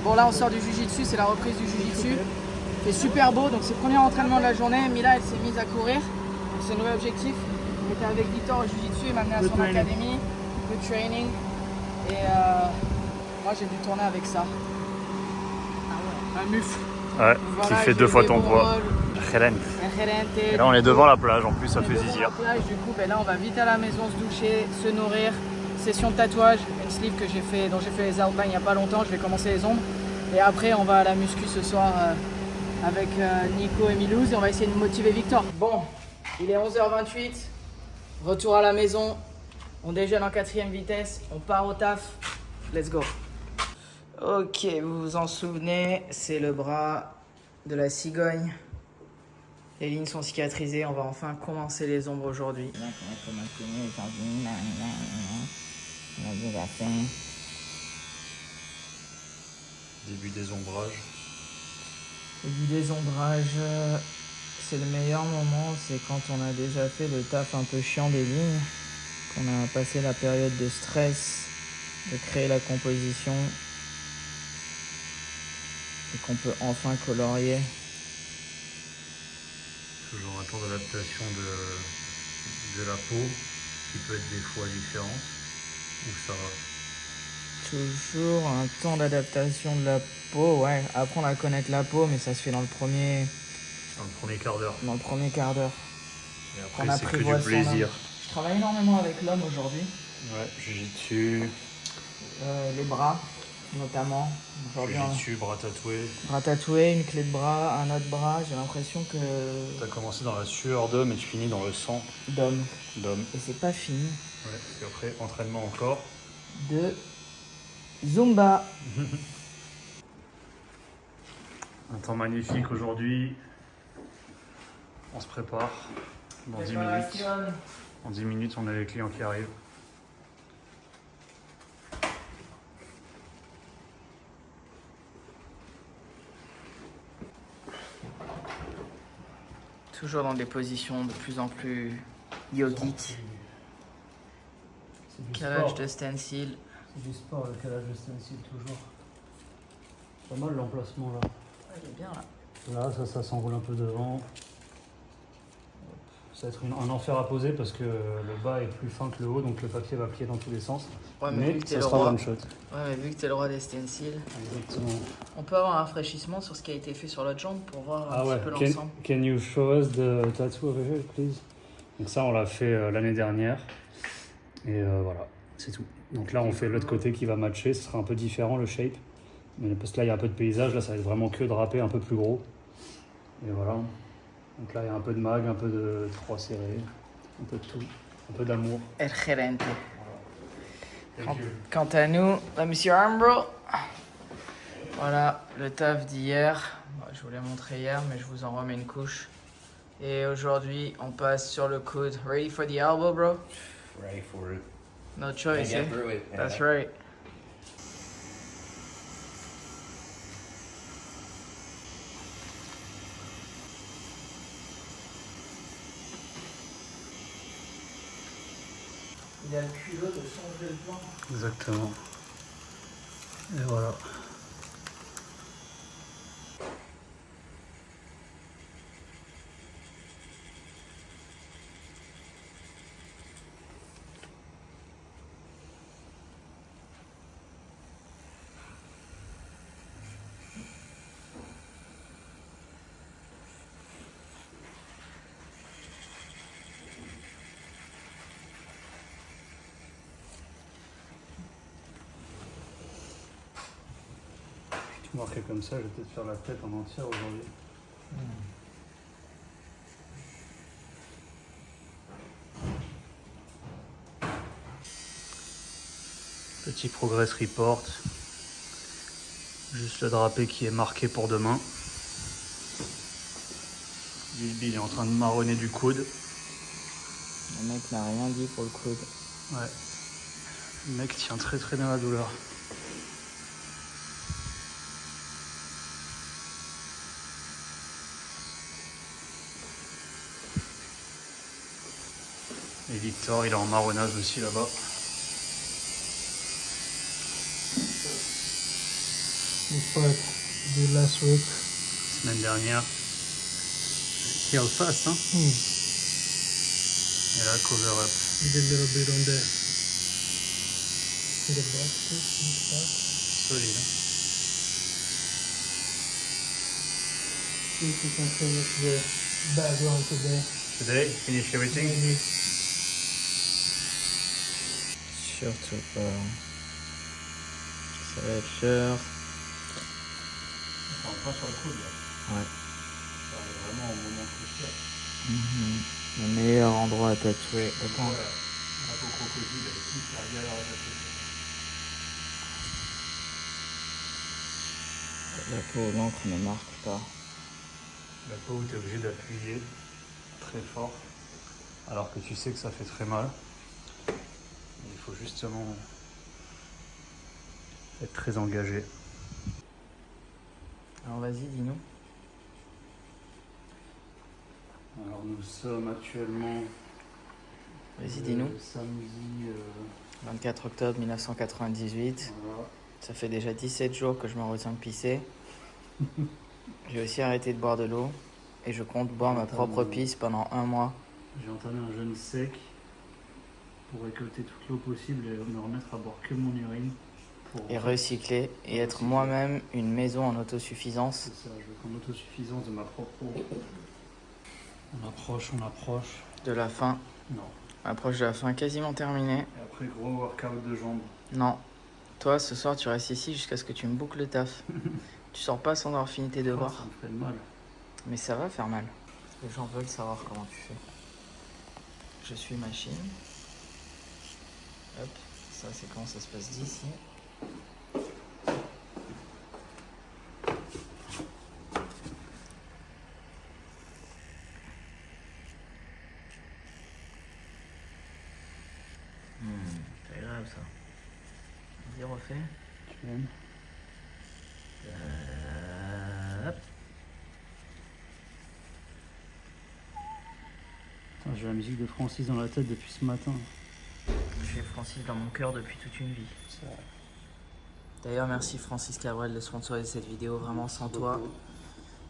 Bon là on sort du Jiu-Jitsu, c'est la reprise du Jiu-Jitsu. Il fait super beau, donc c'est le premier entraînement de la journée. Mila elle s'est mise à courir, c'est un nouvel objectif. On était avec Victor au Jiu-Jitsu, il m'a amené à son académie, good training. Et moi j'ai dû tourner avec ça. Un mufle. Ouais, voilà, qui fait 2 fois ton poids. Excelente. Et là on est devant la plage en plus, ça fait zizir. Du coup là on va vite à la maison se doucher, se nourrir. Session de tatouage, une sleeve que dont j'ai fait les outlines il n'y a pas longtemps, je vais commencer les ombres. Et après on va à la muscu ce soir avec Nico et Milouz et on va essayer de motiver Victor. Bon, il est 11h28, retour à la maison, on déjeune en 4e vitesse, on part au taf, let's go. Ok, vous vous en souvenez, c'est le bras de la cigogne. Les lignes sont cicatrisées, on va enfin commencer les ombres aujourd'hui. Début des ombrages. Début des ombrages, c'est le meilleur moment, c'est quand on a déjà fait le taf un peu chiant des lignes, qu'on a passé la période de stress, de créer la composition, et qu'on peut enfin colorier. Toujours un temps d'adaptation de la peau, qui peut être des fois différent, ou ça va. Toujours un temps d'adaptation de la peau, ouais, apprendre à connaître la peau, mais ça se fait dans le premier quart d'heure. Dans le premier quart d'heure. Et après c'est que du plaisir. Je travaille énormément avec l'homme aujourd'hui. Ouais, Jiu-Jitsu. Les bras, notamment. Jiu-Jitsu, bras tatoués. Bras tatoués, une clé de bras, un autre bras. J'ai l'impression que... T'as commencé dans la sueur d'homme et tu finis dans le sang d'homme. d'homme. Et c'est pas fini. Ouais, et après, entraînement encore. De Zumba. Un temps magnifique aujourd'hui. On se prépare. Dans 10 minutes. En 10 minutes, on a les clients qui arrivent. Toujours dans des positions de plus en plus yogiques. Calage de stencil. C'est du sport, le calage de stencil, toujours. Pas mal l'emplacement là. Ouais, il est bien là. Là, ça s'enroule un peu devant. Ça va être un enfer à poser parce que le bas est plus fin que le haut, donc le papier va plier dans tous les sens. Ouais, mais vu que ça sera one shot. Ouais, mais vu que t'es le roi des stencils, Exactement. on peut avoir un rafraîchissement sur ce qui a été fait sur l'autre jambe pour voir un petit peu l'ensemble. Can you show us the tattoo over here, please? Donc ça, on l'a fait l'année dernière. Et voilà, c'est tout. Donc là, on fait l'autre côté qui va matcher. Ce sera un peu différent le shape. Mais parce que là, il y a un peu de paysage. Là, ça va être vraiment que drapé, un peu plus gros. Et voilà. Donc là, il y a un peu de mag, un peu de 3 serré, un peu de tout, un peu d'amour. El gerente. Quant à nous, la Monsieur Armbro. Voilà, le taf d'hier. Je vous l'ai montré hier, mais je vous en remets une couche. Et aujourd'hui, on passe sur le coude. Ready for the elbow, bro? Ready for it. No choice, Get eh? through it. Yeah. That's right. Il a le culot de changer le plan. Exactement. Et voilà. Marqué comme ça, je vais peut-être faire la tête en entière aujourd'hui. Petit progress report. Juste le drapé qui est marqué pour demain. Bill est en train de marronner du coude. Le mec n'a rien dit pour le coude. Ouais. Le mec tient très très bien la douleur. Et Victor, il est en marronnage aussi là-bas. part the last week. Semaine dernière. Heal fast, hein. Et là, cover up. Did a little bit on the back too, in the back. Solide. Hein. See if we can finish the background today. Today, finish everything. Maybe. Surtout pas. Ça va être cher. On prend sur le coude là. Ouais. Ça arrive vraiment au moment crucial. Le meilleur endroit à tatouer. Autant. Ouais. La peau crocodile, elle est hyper galère à tatouer. La peau, l'encre ne marque pas. La peau où tu es obligé d'appuyer très fort, alors que tu sais que ça fait très mal. Il faut justement être très engagé. Alors vas-y, dis-nous. Alors nous sommes actuellement Vas-y, dis-nous. samedi. 24 octobre 1998. Voilà. Ça fait déjà 17 jours que je me retiens de pisser. J'ai aussi arrêté de boire de l'eau. Et je compte boire ma propre pisse pendant 1 mois. J'ai entamé un jeûne sec pour récolter toute l'eau possible et me remettre à boire que mon urine. Et recycler. Et être moi-même une maison en autosuffisance. C'est ça, je veux qu'en autosuffisance de ma propre eau. On approche. De la fin. Non. On approche de la fin quasiment terminée. Et après, gros workout de jambes. Non. Toi, ce soir, tu restes ici jusqu'à ce que tu me boucles le taf. Tu sors pas sans avoir fini tes Ça devoirs. me ferait mal. Mais ça va faire mal. Les gens veulent savoir comment tu fais. Je suis machine. Hop, ça c'est comment ça se passe d'ici. C'est agréable ça. Vas-y, refais. Tu aimes? Hop. Putain, j'ai la musique de Francis dans la tête depuis ce matin. J'ai Francis dans mon cœur depuis toute une vie. C'est vrai. D'ailleurs, merci Francis Cabrel de sponsoriser cette vidéo. Vraiment, sans toi,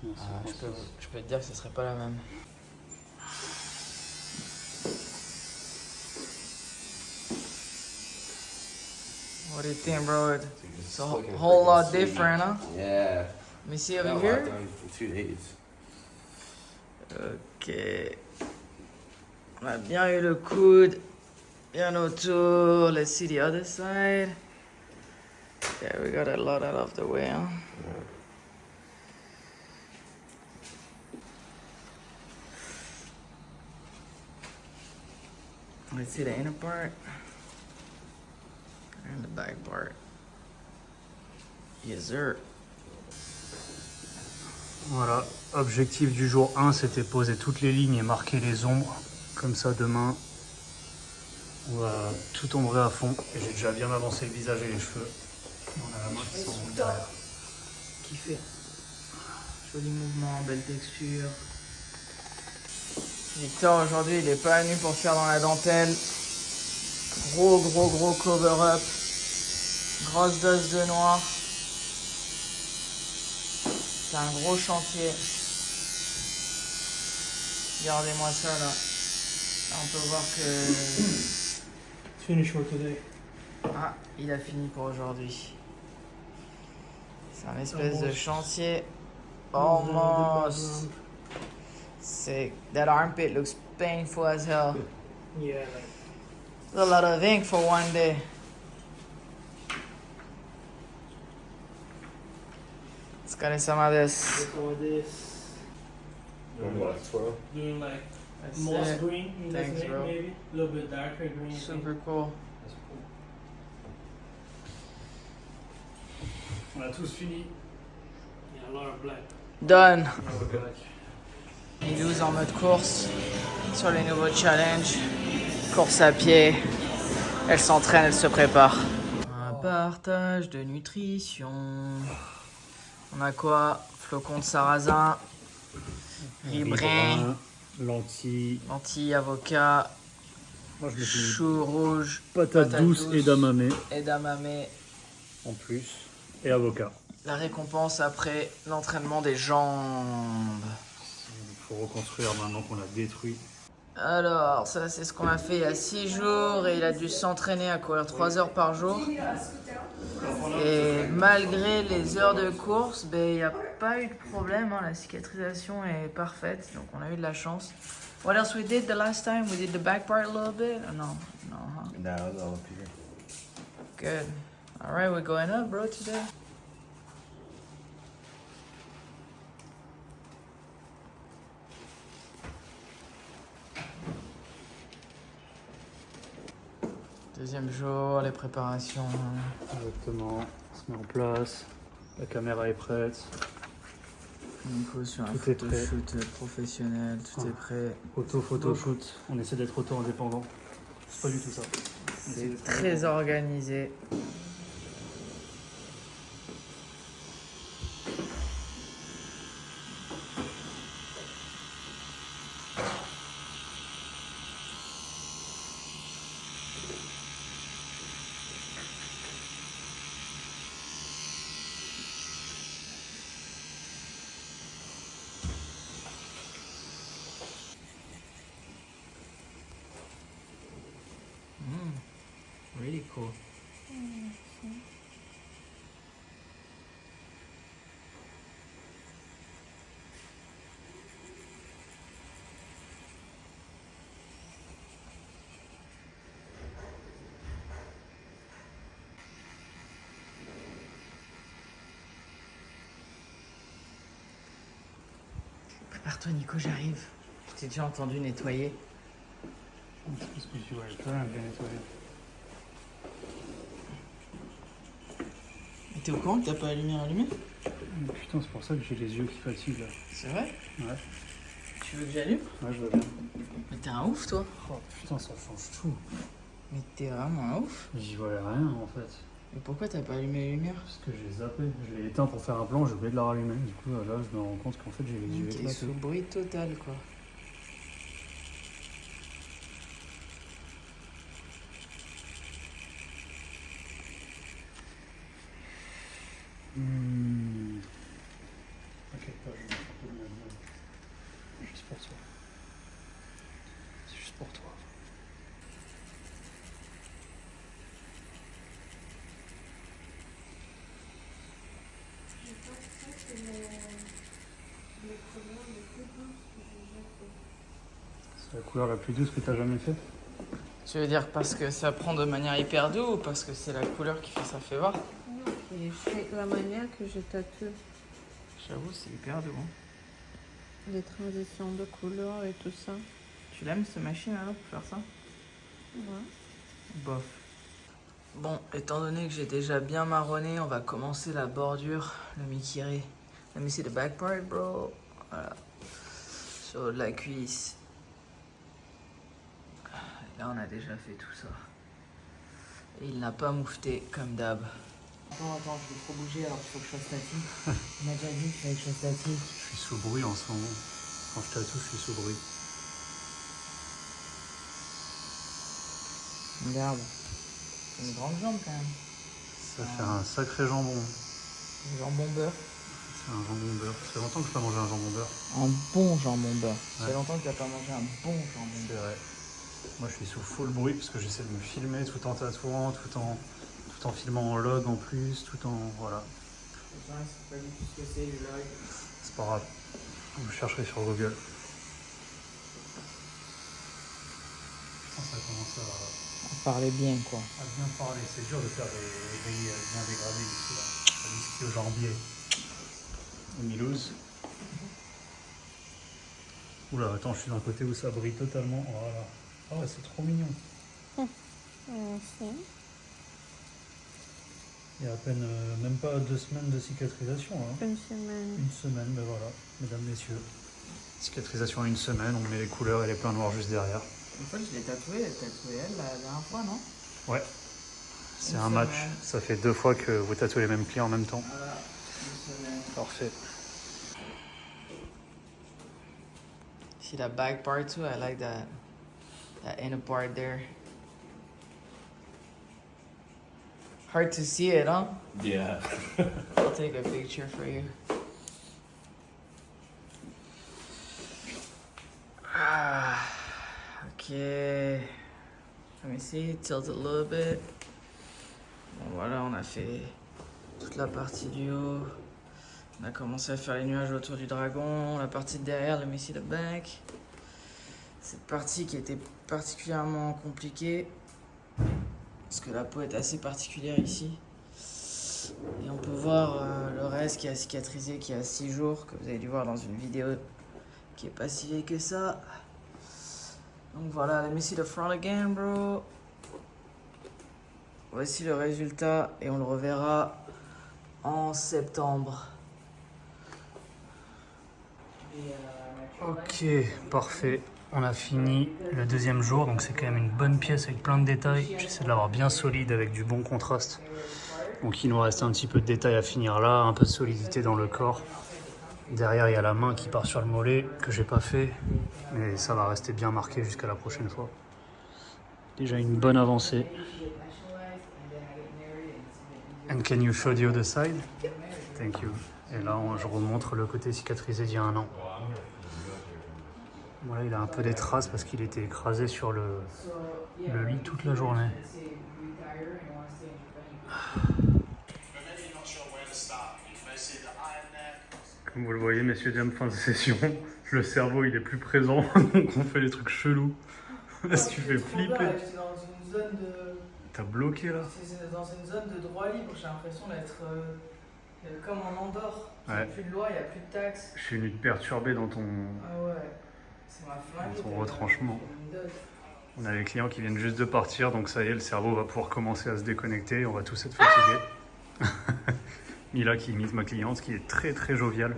Merci, je peux te dire que ce serait pas la même. What do you think, bro? It's a whole lot different, huh? Yeah. Let me see Got over a lot here. done in 2 days. Ok. On a bien eu le coude, bien autour. Let's see the other side. Yeah, we got a lot out of the way, huh? Let's see the inner part and the back part. Yes, sir. Voilà, objectif du jour 1, c'était poser toutes les lignes et marquer les ombres. Comme ça, demain, on va tout ombrer à fond. Et j'ai déjà bien avancé le visage et les cheveux. On a la main qui s'enroule derrière. Kiffé. Joli mouvement, belle texture. Victor, aujourd'hui, il est pas venu pour faire dans la dentelle. Gros cover-up. Grosse dose de noir. C'est un gros chantier. Regardez-moi ça là. Là, on peut voir que... Finish for today. Ah, il a fini pour aujourd'hui. C'est un espèce de chantier. Almost. C'est... That armpit looks painful as hell. Yeah, like There's a lot of ink for one day. Some of this. look all this. Doing what, 12? Doing like That's moss it. green in Thanks, this neck, bro. maybe. A little bit darker green. Super cool. On a tous fini. Yeah, a lot of black. Done. 12 en mode course sur les nouveaux challenges. Course à pied. Elle s'entraîne, elle se prépare. Un partage de nutrition. On a quoi? Flocons de sarrasin, riz brun, Lentilles. lentilles, avocat, Moi, je me suis chou rouge, patate douce et edamame edamame. en plus. Et avocat. La récompense après l'entraînement des jambes. Il faut reconstruire maintenant qu'on a détruit. Alors, ça c'est ce qu'on a fait il y a 6 jours et il a dû s'entraîner à courir 3 heures par jour. Et malgré les heures de course, ben, il n'y a pas eu de problème, hein. La cicatrisation est parfaite, donc on a eu de la chance. What else we did the last time? We did the back part a little bit? No, huh? No, it's all up here. Good. All right, we're going up, bro, today. Deuxième jour, les préparations. Exactement. On se met en place. La caméra est prête. Nico sur un Tout est prêt. photoshoot professionnel, tout est prêt. Photoshoot. On essaie d'être auto-indépendant. C'est pas du tout ça. C'est très organisé. Really cool. Prépare-toi Nico, j'arrive. Je t'ai déjà entendu nettoyer. C'est parce que tu vois, quand même bien nettoyé. Mais t'es au courant que t'as pas la lumière allumée? Putain, c'est pour ça que j'ai les yeux qui fatiguent là. C'est vrai? Ouais. Tu veux que j'allume? Ouais, je vois bien. Mais t'es un ouf toi. Oh putain, ça change tout. Mais t'es vraiment un ouf. J'y voyais rien en fait. Mais pourquoi t'as pas allumé les lumières? Parce que j'ai zappé. Je l'ai éteint pour faire un plan, j'ai oublié de la rallumer. Du coup, là, je me rends compte qu'en fait, j'ai les yeux T'es éclatés. sous bruit total quoi. Ok, je vais mettre un peu de lumière. Juste pour toi. C'est juste pour toi. C'est la couleur la plus douce que t'as jamais fait. Tu veux dire parce que ça prend de manière hyper douce ou parce que c'est la couleur qui fait ça fait voir? Et c'est la manière que je tatoue, J'avoue c'est hyper doux. Hein. les transitions de couleurs et tout ça. Tu l'aimes cette machine alors pour faire ça? Ouais. Bof. Bon, étant donné que j'ai déjà bien marronné, on va commencer la bordure, le mikiri. Let me see the back part, bro. Voilà. Sur la cuisse. Et là, on a déjà fait tout ça. Et il n'a pas moufté comme d'hab. Attends, je vais trop bouger alors qu'il faut que je fasse statique. On m'a déjà dit qu'il fallait que je fasse statique. Je suis sous bruit en ce moment. Quand je tatoue, je suis sous bruit. Regarde. C'est une grande jambe quand même. Ça fait un sacré jambon. Jambon beurre. C'est un jambon beurre. Ça fait longtemps que je n'ai pas mangé un jambon beurre. Un bon jambon beurre. Ça Ouais. fait longtemps que tu n'as pas mangé un bon jambon C'est beurre. vrai. Moi, je suis sous full bruit parce que j'essaie de me filmer tout en tatouant, tout en filmant en log en plus, tout en... Voilà. Les gens ils savent pas du tout ce que c'est le log. C'est pas grave. Vous chercherez sur Google. Ça commence à Parler bien quoi. bien parler. C'est dur de faire des grilles bien dégradées ici, là. La whisky au jambier. Au Milouz. Oula, attends, je suis d'un côté où ça brille totalement. Voilà. Ah ouais, c'est trop mignon. Merci. Il y a à peine, même pas 2 semaines de cicatrisation. Hein. Une semaine. Une semaine, ben voilà, mesdames, messieurs. Cicatrisation en une semaine, on met les couleurs et les pleins noirs juste derrière. Une fois je l'ai tatoué elle la dernière fois, non? Ouais. C'est Une un match. semaine. Ça fait 2 fois que vous tatouez les mêmes clients en même temps. Voilà, une semaine. Parfait. See that back part too? I like that inner part there. Hard to see it, huh? Yeah. I'll take a picture for you. Ah, ok. Let me see, tilt a little bit. Bon, voilà, on a fait toute la partie du haut. On a commencé à faire les nuages autour du dragon. La partie de derrière, let me see the back. Cette partie qui était particulièrement compliquée. Parce que la peau est assez particulière ici. Et on peut voir le reste qui a cicatrisé, qui a 6 jours, que vous avez dû voir dans une vidéo qui est pas si vieille que ça. Donc voilà, let me see the front again, bro. Voici le résultat et on le reverra en septembre. Ok, parfait. On a fini le deuxième jour, donc c'est quand même une bonne pièce avec plein de détails. J'essaie de l'avoir bien solide avec du bon contraste. Donc il nous reste un petit peu de détails à finir là, un peu de solidité dans le corps. Derrière, il y a la main qui part sur le mollet, que j'ai pas fait, mais ça va rester bien marqué jusqu'à la prochaine fois. Déjà une bonne avancée. And can you show the other side? Thank you. Et là, je remontre le côté cicatrisé d'il y a 1 an. Voilà, il a un peu des traces parce qu'il était écrasé sur le lit toute la journée. Comme vous le voyez, messieurs, dames, fin de session, le cerveau il est plus présent, donc on fait des trucs chelous. Est-ce que tu fais flipper? J'étais dans une zone de... T'as bloqué là? C'est dans une zone de droit libre, j'ai l'impression d'être comme en Andorre. Il n'y a Ouais. plus de loi, il n'y a plus de taxes. Je suis venu te perturber dans ton... Ah ouais, c'est ma flingue. Dans ton retranchement. On a les clients qui viennent juste de partir, donc ça y est, le cerveau va pouvoir commencer à se déconnecter, on va tous être fatigués. Mila qui imite ma cliente, qui est très très joviale.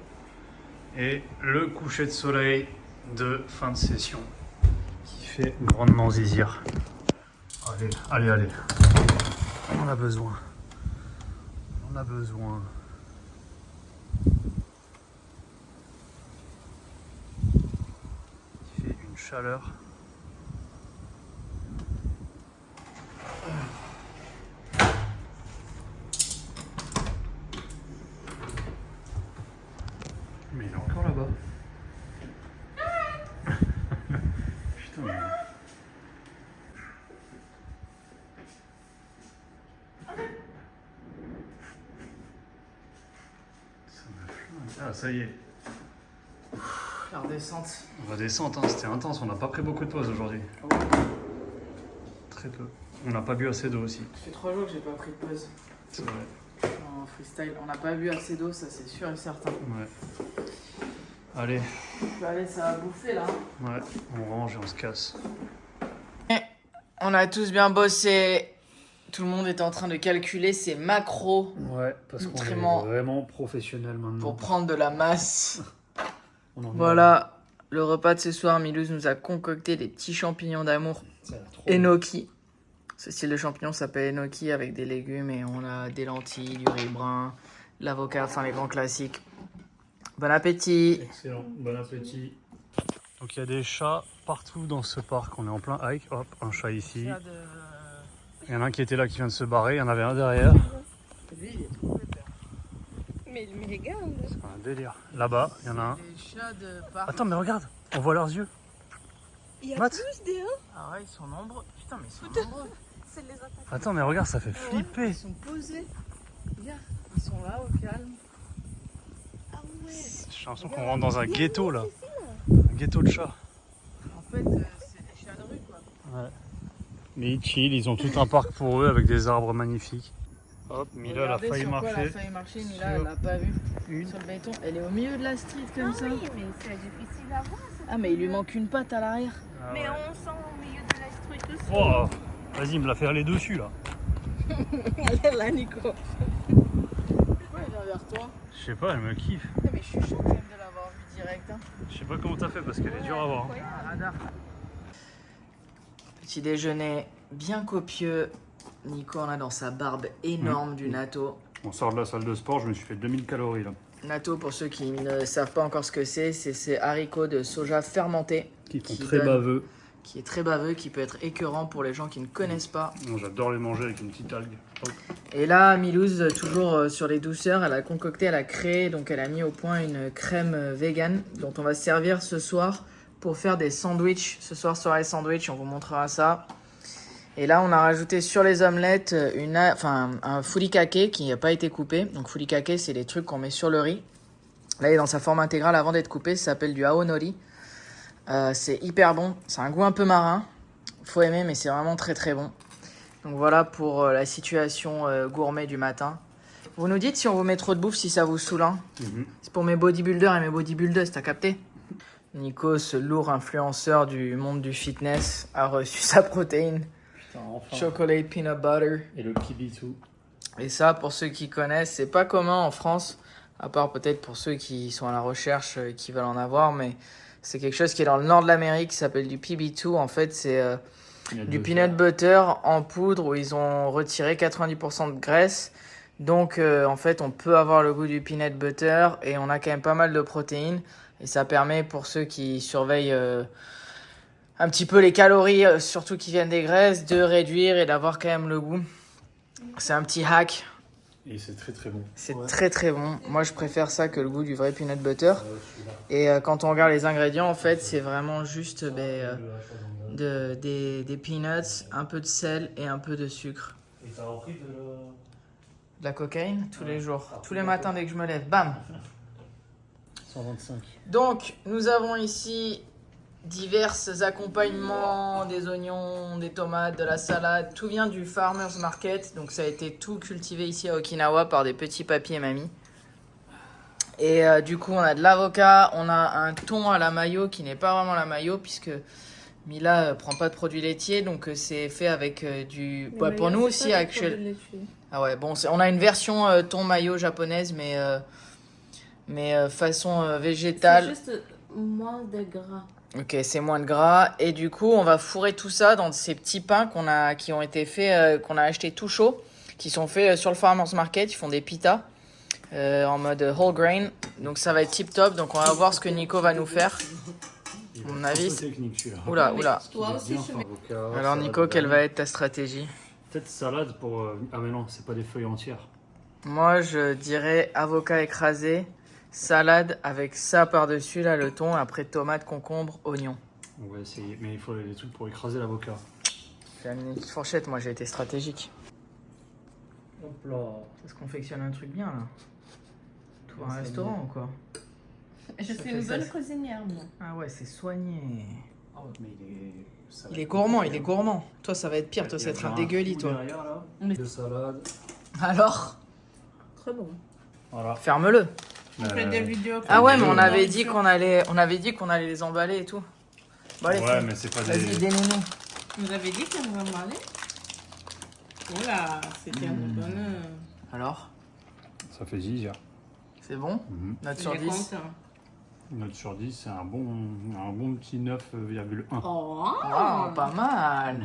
Et le coucher de soleil de fin de session, qui fait grandement zizir. Allez, allez, allez. On en a besoin. On a besoin. Il fait une chaleur. Mais il est encore là-bas. Putain, mais... Ça me flingue. Ah, ça y est. La redescente. On va descendre, hein. C'était intense. On n'a pas pris beaucoup de pauses aujourd'hui. Très peu. On n'a pas bu assez d'eau aussi. Ça fait 3 jours que j'ai pas pris de pause C'est vrai. en freestyle. On n'a pas bu assez d'eau, ça c'est sûr et certain. Ouais. Allez, Allez, ça va bouffer là. ouais, on range et on se casse. On a tous bien bossé. Tout le monde est en train de calculer ses macros Ouais, parce qu'on est Nutriments. vraiment professionnel maintenant. pour prendre de la masse. On en est Voilà, le repas de ce soir, Milouz nous a concocté des petits champignons d'amour Ça a l'air trop enoki. Ce style de champignon s'appelle enoki avec des légumes et on a des lentilles, du riz brun, de l'avocat, enfin les grands classiques. Bon appétit. excellent, bon appétit. Donc il y a des chats partout dans ce parc, on est en plein hike. Hop, un chat ici. Il y en a un qui était là qui vient de se barrer, il y en avait un derrière. Mais il me regarde. C'est un délire. Là-bas, il y en a un. Des chats de parc. Attends, mais regarde, on voit leurs yeux. Il y a What? plus dehors. Ah ouais, ils sont nombreux. Putain, mais ils sont nombreux. C'est les attaques. Attends, mais regarde, ça fait flipper. Ils sont posés. Regarde, ils sont là au calme. Ah ouais. J'ai l'impression qu'on rentre dans un ghetto là. Un ghetto de chats. En fait, c'est des chats de rue quoi. Ouais. Mais ils chill, ils ont tout un parc pour eux avec des arbres magnifiques. Hop, Mila elle a Regardez failli sur quoi marcher. Elle a failli marcher, Mila elle l'a pas vu. Une. Sur le béton, elle est au milieu de la street comme ça. Oui, mais c'est difficile à voir. Ah mais il lui manque une patte à l'arrière. Ah Mais ouais. on sent au milieu de la street aussi. Oh, vas-y, me la fait aller dessus là. Elle est là, Nico. Pourquoi elle vient vers toi? Je sais pas, elle me kiffe. Mais je suis chaud quand même de l'avoir vu direct. Hein. Je sais pas comment t'as fait parce qu'elle est dure à voir. Hein. Ah, radar. Petit déjeuner bien copieux. Nico en a dans sa barbe énorme du natto. On sort de la salle de sport, je me suis fait 2000 calories là. Natto, pour ceux qui ne savent pas encore ce que c'est ces haricots de soja fermentés Qui sont Qui très donne- baveux. qui est très baveux, qui peut être écœurant pour les gens qui ne connaissent pas. Moi, j'adore les manger avec une petite algue. Hop. Et là, Milouz, toujours sur les douceurs, elle a concocté, elle a créé, donc elle a mis au point une crème vegan dont on va se servir ce soir pour faire des sandwichs. Ce soir, soirée sandwich, on vous montrera ça. Et là, on a rajouté sur les omelettes un furikake qui n'a pas été coupé. Donc furikake, c'est les trucs qu'on met sur le riz. Là, il est dans sa forme intégrale avant d'être coupé. Ça s'appelle du aonori. C'est hyper bon. C'est un goût un peu marin. Faut aimer, mais c'est vraiment très très bon. Donc voilà pour la situation gourmet du matin. Vous nous dites si on vous met trop de bouffe, si ça vous saoule. Hein. C'est pour mes bodybuilders et mes bodybuilders, t'as capté? Nico, ce lourd influenceur du monde du fitness, a reçu sa protéine. Putain, enfin. Chocolate peanut butter. Et le PB2. Et ça, pour ceux qui connaissent, c'est pas commun en France, à part peut-être pour ceux qui sont à la recherche, qui veulent en avoir, mais c'est quelque chose qui est dans le nord de l'Amérique, qui s'appelle du PB2. En fait, c'est du peanut butter en poudre où ils ont retiré 90% de graisse. Donc, en fait, on peut avoir le goût du peanut butter et on a quand même pas mal de protéines. Et ça permet, pour ceux qui surveillent un petit peu les calories, surtout qui viennent des graisses, de réduire et d'avoir quand même le goût. C'est un petit hack. Et c'est très très bon. C'est très très bon. Moi, je préfère ça que le goût du vrai peanut butter. Et quand on regarde les ingrédients, en fait, c'est vraiment juste des peanuts, un peu de sel et un peu de sucre. Et t'as repris De la cocaïne tous les jours. Tous les matins dès que je me lève, bam. 125. Donc, nous avons ici divers accompagnements, des oignons, des tomates, de la salade. Tout vient du Farmer's Market. Donc, ça a été tout cultivé ici à Okinawa par des petits papis et mamies. Et du coup, on a de l'avocat. On a un thon à la mayo qui n'est pas vraiment la mayo puisque Mila prend pas de produits laitiers. Donc, c'est fait avec du... Mais Ouais, pour nous aussi, actuel. Ah ouais, bon, on a une version thon mayo japonaise, mais façon végétale. C'est juste moins de gras. Ok, c'est moins de gras. Et du coup, on va fourrer tout ça dans ces petits pains qui ont été faits, qu'on a achetés tout chaud, qui sont faits sur le Farmer's Market. Ils font des pitas en mode whole grain. Donc ça va être tip top. Donc on va voir ce que Nico va nous faire. À mon avis, technique celui-là. oula. Toi aussi, je mets. Alors Nico, quelle va être ta stratégie? Peut-être salade pour... Ah mais non, c'est pas des feuilles entières. Moi, je dirais avocat écrasé, salade avec ça par-dessus, là, le thon, après tomate, concombre, oignon. On va essayer. Mais il faut des trucs pour écraser l'avocat. J'ai amené une petite fourchette, moi j'ai été stratégique. Hop là. Ça se confectionne un truc bien, là. Tout un restaurant ou quoi? Je Ça suis fait une bonne ça. cuisinière, moi. Ah ouais, c'est soigné. Ah ouais, mais Il est gourmand, il est gourmand. Toi, ça va être pire, toi, ça va être un dégueulis, toi. Derrière, là. Mais- De salade. Alors, Très bon. Voilà. ferme-le. On fait des vidéos. Ah ouais, mais vidéo, on avait dit qu'on allait les emballer et tout. Bon, allez, Ouais, mais c'est pas vas-y, des. donnez-nous. Vous avez dit qu'on va m'aller. Voilà, c'était un bonheur. Alors, Ça fait 10 hier. c'est bon? Note sur Il est 10. content. Note sur 10, c'est un bon petit 9,1. Oh, Waouh, pas mal.